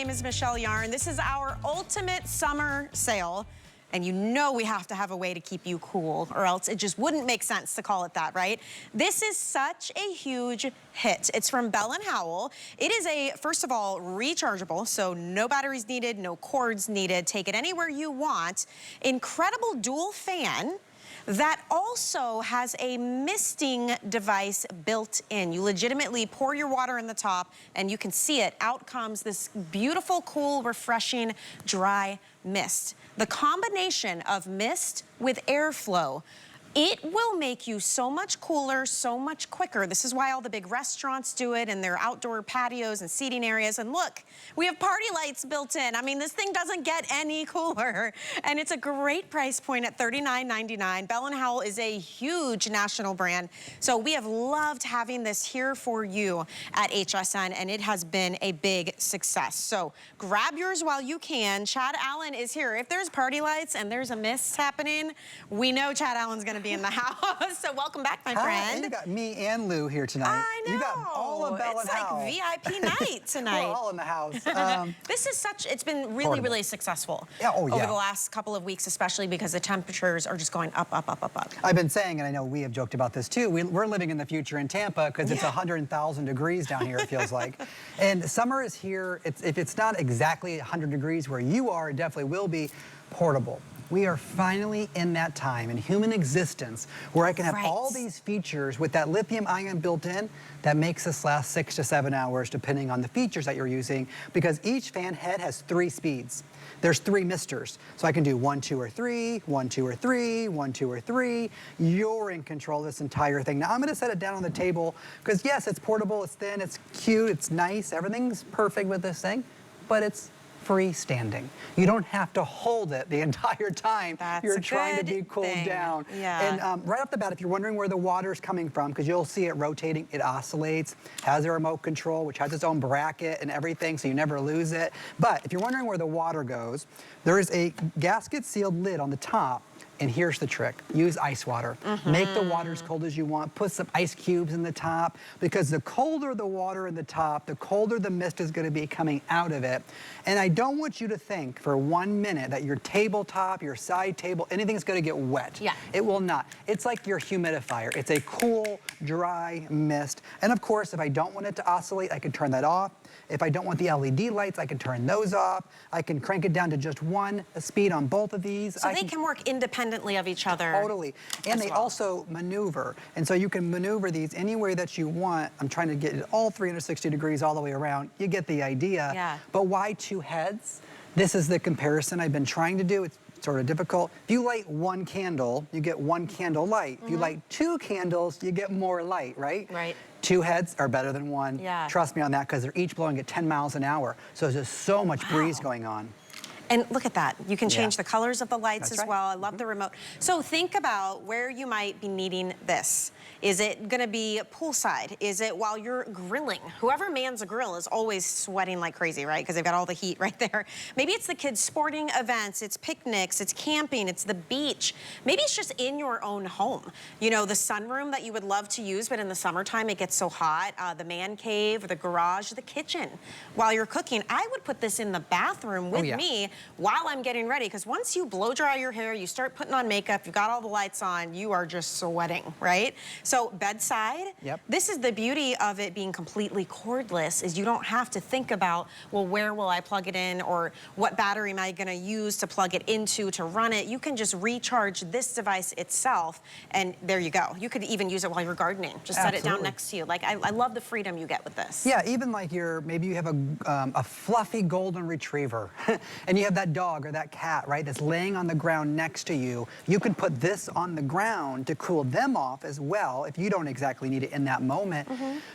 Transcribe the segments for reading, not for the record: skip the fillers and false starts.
name is Michelle Yarn. This is our ultimate summer sale. And you know we have to have a way to keep you cool, or else it just wouldn't make sense to call it that, right? This is such a huge hit. It's from Bell & Howell. It is a, first of all, rechargeable, so no batteries needed, no cords needed. Take it anywhere you want. Incredible dual fan that also has a misting device built in. You legitimately pour your water in the top and you can see it. Out comes this beautiful, cool, refreshing, dry mist. The combination of mist with airflow, it will make you so much cooler, so much quicker. This is why all the big restaurants do it and their outdoor patios and seating areas. And look, we have party lights built in. I mean, this thing doesn't get any cooler. And it's a great price point at $39.99. Bell & Howell is a huge national brand. So we have loved having this here for you at HSN, and it has been a big success. So grab yours while you can. Chad Allen is here. If there's party lights and there's a mist happening, we know Chad Allen's gonna be in the house. So welcome back, my friend. You got me and Lou here tonight. I know. You got all of Bell & Howell. It's like VIP night tonight. We're all in the house. This is such, it's been really, really successful over the last couple of weeks, especially because the temperatures are just going up, up, up, up, up. I've been saying, and I know we have joked about this too, we're living in the future in Tampa because it's 100,000 degrees down here, it feels like. And summer is here. If it's not exactly 100 degrees where you are, it definitely will be portable. We are finally in that time in human existence where I can have all these features with that lithium ion built in that makes us last 6 to 7 hours depending on the features that you're using, because each fan head has 3 speeds. There's 3 misters. So I can do 1, 2, or 3, 1, 2, or 3, 1, 2, or 3. You're in control of this entire thing. Now I'm gonna set it down on the table because yes, it's portable, it's thin, it's cute, it's nice, everything's perfect with this thing, but it's freestanding. You don't have to hold it the entire time you're trying to be cooled down. And right off the bat, if you're wondering where the water is coming from, because you'll see it rotating, it oscillates, has a remote control, which has its own bracket and everything, so you never lose it. But if you're wondering where the water goes, there is a gasket sealed lid on the top. And here's the trick. Use ice water. Make the water as cold as you want. Put some ice cubes in the top, because the colder the water in the top, the colder the mist is gonna be coming out of it. And I don't want you to think for 1 minute that your tabletop, your side table, anything's gonna get wet. It will not. It's like your humidifier. It's a cool, dry mist. And of course, if I don't want it to oscillate, I can turn that off. If I don't want the LED lights, I can turn those off. I can crank it down to just 1 speed on both of these. So they can work independently of each other. Totally. And they also maneuver. And so you can maneuver these any way that you want. I'm trying to get it all 360 degrees all the way around. You get the idea. But why 2 heads? This is the comparison I've been trying to do. It's sort of difficult. If you light 1 candle, you get 1 candle light. If you light 2 candles, you get more light, right? 2 heads are better than 1. Trust me on that, because they're each blowing at 10 miles an hour. So there's just so much breeze going on. And look at that. You can change the colors of the lights as well. I love the remote. So think about where you might be needing this. Is it gonna be poolside? Is it while you're grilling? Whoever mans a grill is always sweating like crazy, right? Because they've got all the heat right there. Maybe it's the kids' sporting events, it's picnics, it's camping, it's the beach. Maybe it's just in your own home. You know, the sunroom that you would love to use, but in the summertime it gets so hot. The man cave, the garage, the kitchen. While you're cooking, I would put this in the bathroom with me while I'm getting ready, because once you blow dry your hair, you start putting on makeup, you've got all the lights on, you are just sweating, right? So bedside, this is the beauty of it being completely cordless, is you don't have to think about, well, where will I plug it in, or what battery am I gonna use to plug it into to run it? You can just recharge this device itself, and there you go. You could even use it while you're gardening. Just set it down next to you. Like, I love the freedom you get with this. Yeah, even like maybe you have a fluffy golden retriever, and you have that dog or that cat, right, that's laying on the ground next to you. You can put this on the ground to cool them off as well if you don't exactly need it in that moment.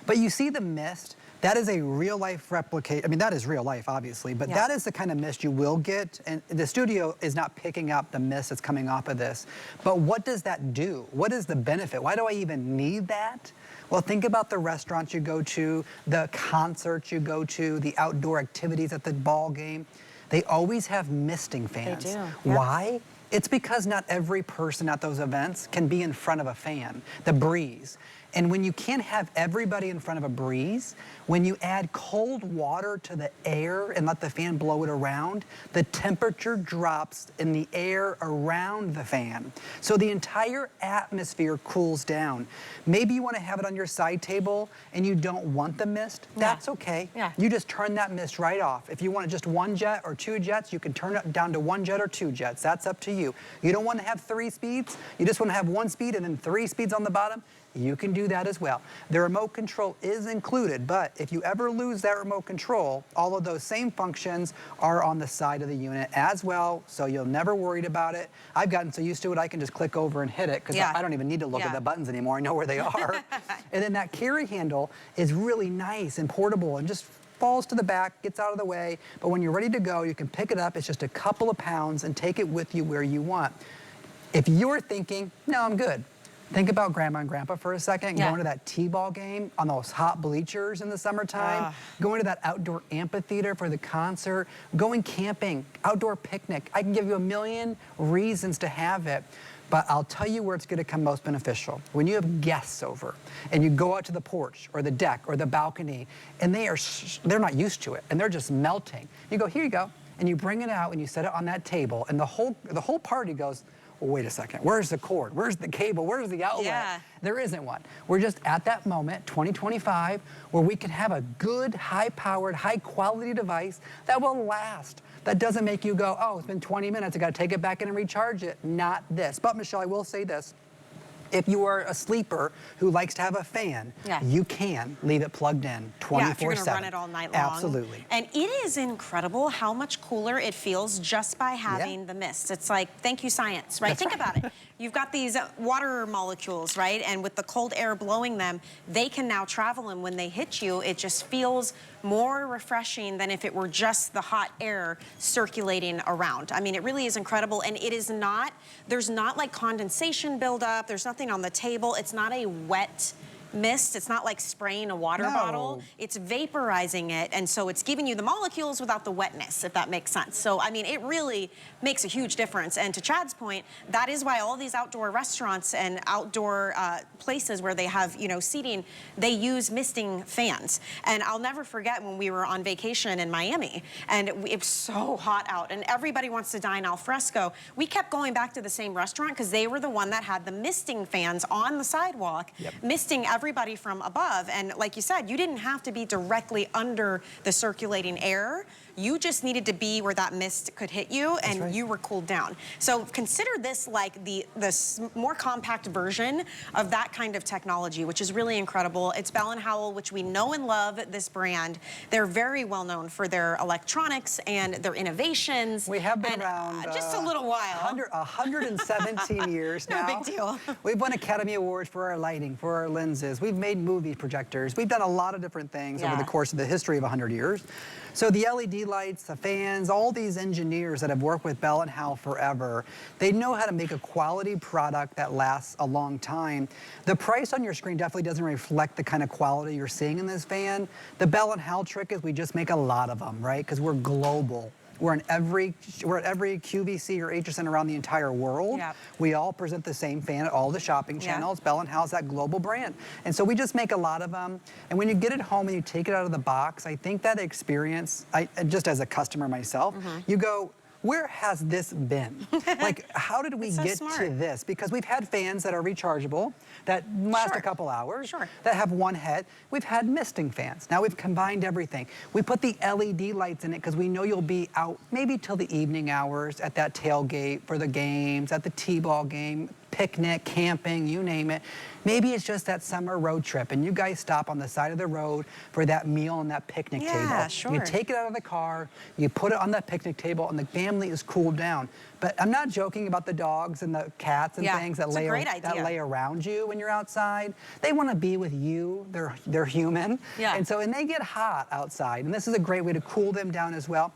But you see the mist, that is a real life replicate. I mean, that is real life, obviously, but that is the kind of mist you will get. And the studio is not picking up the mist that's coming off of this. But what does that do? What is the benefit? Why do I even need that? Well, think about the restaurants you go to, the concerts you go to, the outdoor activities at the ball game. They always have misting fans. They do. Why? It's because not every person at those events can be in front of a fan, the breeze. And when you can't have everybody in front of a breeze, when you add cold water to the air and let the fan blow it around, the temperature drops in the air around the fan. So the entire atmosphere cools down. Maybe you want to have it on your side table and you don't want the mist. That's okay. You just turn that mist right off. If you want just 1 jet or 2 jets, you can turn it down to 1 jet or 2 jets. That's up to you. You don't want to have 3 speeds. You just want to have 1 speed and then 3 speeds on the bottom. You can do that as well. The remote control is included, but if you ever lose that remote control, all of those same functions are on the side of the unit as well, so you'll never worry about it. I've gotten so used to it, I can just click over and hit it because I don't even need to look at the buttons anymore. I know where they are. And then that carry handle is really nice and portable and just falls to the back, gets out of the way, but when you're ready to go, you can pick it up. It's just a couple of pounds and take it with you where you want. If you're thinking, no, I'm good, think about Grandma and Grandpa for a second, going to that t-ball game on those hot bleachers in the summertime, going to that outdoor amphitheater for the concert, going camping, outdoor picnic. I can give you a million reasons to have it, but I'll tell you where it's going to come most beneficial. When you have guests over and you go out to the porch or the deck or the balcony and they're not used to it and they're just melting. You go, here you go, and you bring it out and you set it on that table and the whole party goes, well, wait a second, where's the cord? Where's the cable? Where's the outlet? There isn't one. We're just at that moment, 2025, where we can have a good, high-powered, high-quality device that will last. That doesn't make you go, oh, it's been 20 minutes, I gotta take it back in and recharge it. Not this. But Michelle, I will say this. If you are a sleeper who likes to have a fan, you can leave it plugged in 24/7. Yeah, if you're gonna run it all night long. Absolutely. And it is incredible how much cooler it feels just by having the mist. It's like, thank you, science, right? Think about it. You've got these water molecules, right? And with the cold air blowing them, they can now travel, and when they hit you, it just feels more refreshing than if it were just the hot air circulating around. I mean, it really is incredible, and it is not, there's not like condensation buildup, there's nothing on the table, it's not a wet mist. It's not like spraying a water bottle. It's vaporizing it, and so it's giving you the molecules without the wetness, if that makes sense. So, I mean, it really makes a huge difference. And to Chad's point, that is why all these outdoor restaurants and outdoor places where they have, you know, seating, they use misting fans. And I'll never forget when we were on vacation in Miami, and it was so hot out, and everybody wants to dine al fresco. We kept going back to the same restaurant because they were the one that had the misting fans on the sidewalk, misting everybody from above. And like you said, you didn't have to be directly under the circulating air. You just needed to be where that mist could hit you, and you were cooled down. So consider this like the more compact version of that kind of technology, which is really incredible. It's Bell & Howell, which we know and love this brand. They're very well known for their electronics and their innovations. We have been around just a little while. 117 years now. No big deal. We've won Academy Awards for our lighting, for our lenses. We've made movie projectors. We've done a lot of different things over the course of the history of 100 years. So the LED lights, the fans, all these engineers that have worked with Bell & Howell forever, they know how to make a quality product that lasts a long time. The price on your screen definitely doesn't reflect the kind of quality you're seeing in this fan. The Bell & Howell trick is we just make a lot of them, right? Because we're global. We're at every QVC or HSN around the entire world. We all present the same fan at all the shopping channels. Bell & Howell's that global brand. And so we just make a lot of them. And when you get it home and you take it out of the box, I think that experience, just as a customer myself, you go, where has this been? Like, how did we get to this? Because we've had fans that are rechargeable, that last a couple hours, that have one head. We've had misting fans. Now we've combined everything. We put the LED lights in it because we know you'll be out maybe till the evening hours at that tailgate for the games, at the t-ball game, picnic, camping, you name it. Maybe it's just that summer road trip and you guys stop on the side of the road for that meal on that picnic table. You take it out of the car, you put it on that picnic table, and the family is cooled down. But I'm not joking about the dogs and the cats and things that lay around you when you're outside. They want to be with you. They're human. And so, and they get hot outside, and this is a great way to cool them down as well.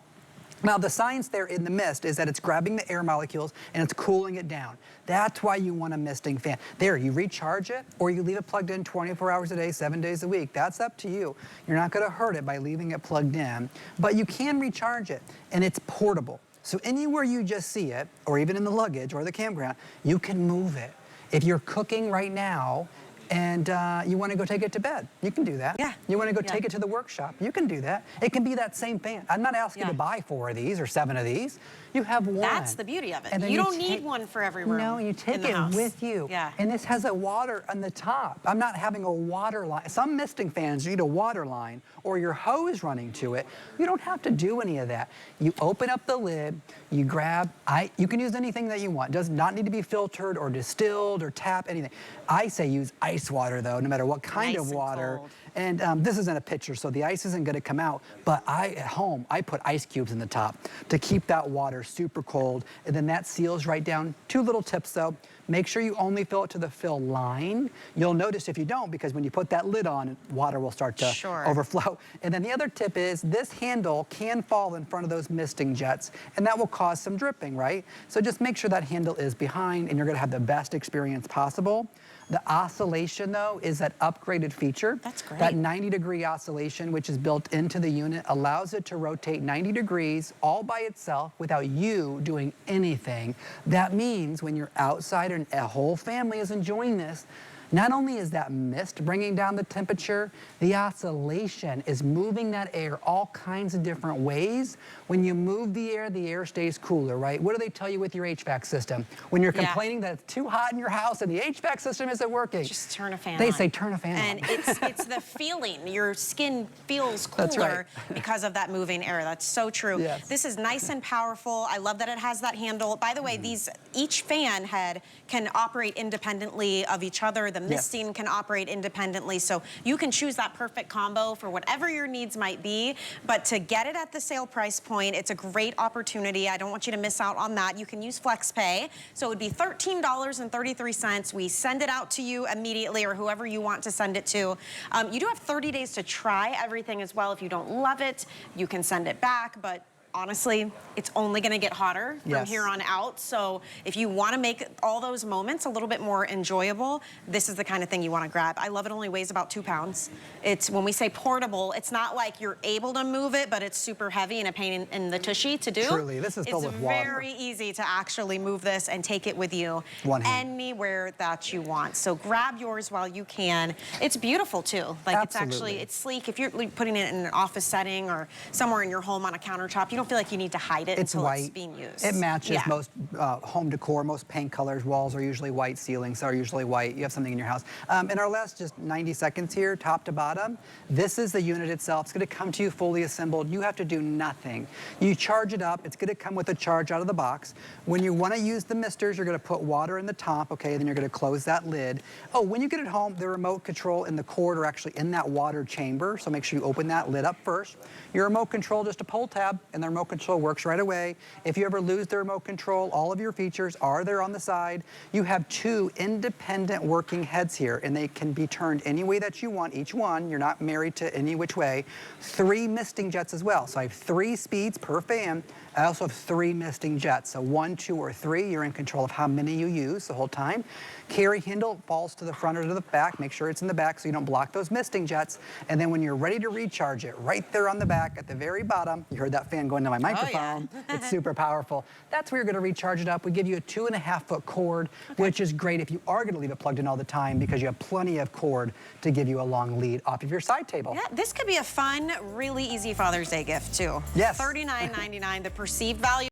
Now, the science there in the mist is that it's grabbing the air molecules and it's cooling it down. That's why you want a misting fan. There, you recharge it or you leave it plugged in 24 hours a day, 7 days a week. That's up to you. You're not going to hurt it by leaving it plugged in, but you can recharge it, and it's portable. So anywhere you just see it, or even in the luggage or the campground, you can move it. If you're cooking right now, and you want to go take it to bed, you can do that. Yeah. You want to go take it to the workshop, you can do that. It can be that same fan. I'm not asking you to buy 4 of these or 7 of these. You have one. That's the beauty of it. And then you don't need one for every room. No, you take it it with you. Yeah. And this has a water on the top. I'm not having a water line. Some misting fans need a water line or your hose running to it. You don't have to do any of that. You open up the lid, you grab, you can use anything that you want. It does not need to be filtered or distilled or tap, anything. I say use ice water though, no matter what kind of water. And this isn't a pitcher, so the ice isn't gonna come out, but at home, I put ice cubes in the top to keep that water super cold, and then that seals right down. 2 little tips though. Make sure you only fill it to the fill line. You'll notice if you don't, because when you put that lid on, water will start to overflow. And then the other tip is this handle can fall in front of those misting jets, and that will cause some dripping, right? So just make sure that handle is behind, and you're gonna have the best experience possible. The oscillation, though, is that upgraded feature. That's great. That 90-degree oscillation, which is built into the unit, allows it to rotate 90 degrees all by itself without you doing anything. That means when you're outside and a whole family is enjoying this, not only is that mist bringing down the temperature, the oscillation is moving that air all kinds of different ways. When you move the air stays cooler, right? What do they tell you with your HVAC system? When you're complaining that it's too hot in your house and the HVAC system isn't working. Just turn a fan on. They say turn a fan on. And it's the feeling. Your skin feels cooler because of that moving air. That's so true. Yes. This is nice and powerful. I love that it has that handle. By the way, each fan head can operate independently of each other. The misting can operate independently, so you can choose that perfect combo for whatever your needs might be. But to get it at the sale price point, it's a great opportunity. I don't want you to miss out on that. You can use FlexPay, so it would be $13.33. We send it out to you immediately, or whoever you want to send it to. You do have 30 days to try everything as well. If you don't love it, you can send it back, but honestly, it's only gonna get hotter from here on out. So if you wanna make all those moments a little bit more enjoyable, this is the kind of thing you wanna grab. I love it, only weighs about 2 pounds. It's, when we say portable, it's not like you're able to move it, but it's super heavy and a pain in the tushy to do. Truly, this is filled with water. It's very easy to actually move this and take it with you anywhere that you want. So grab yours while you can. It's beautiful too. Like it's actually, it's sleek. If you're putting it in an office setting or somewhere in your home on a countertop, you don't feel like you need to hide it until it's being used. It matches most home decor, most paint colors. Walls are usually white, ceilings are usually white. You have something in your house. In our last just 90 seconds here, top to bottom, this is the unit itself. It's gonna come to you fully assembled. You have to do nothing. You charge it up. It's gonna come with a charge out of the box. When you wanna use the misters, you're gonna put water in the top, okay? Then you're gonna close that lid. Oh, when you get it home, the remote control and the cord are actually in that water chamber, so make sure you open that lid up first. Your remote control, just a pull tab, and the remote control works right away. If you ever lose the remote control, all of your features are there on the side. You have 2 independent working heads here, and they can be turned any way that you want, each one. You're not married to any which way. 3 misting jets as well. So I have 3 speeds per fan. I also have 3 misting jets. So 1, 2, or 3, you're in control of how many you use the whole time. Carry handle falls to the front or to the back. Make sure it's in the back so you don't block those misting jets. And then when you're ready to recharge it, right there on the back at the very bottom, you heard that fan going to my microphone. It's super powerful. That's where you're gonna recharge it up. We give you a 2.5-foot cord, which is great if you are gonna leave it plugged in all the time because you have plenty of cord to give you a long lead off of your side table. Yeah, this could be a fun, really easy Father's Day gift too. Yes. $39.99, the perceived value.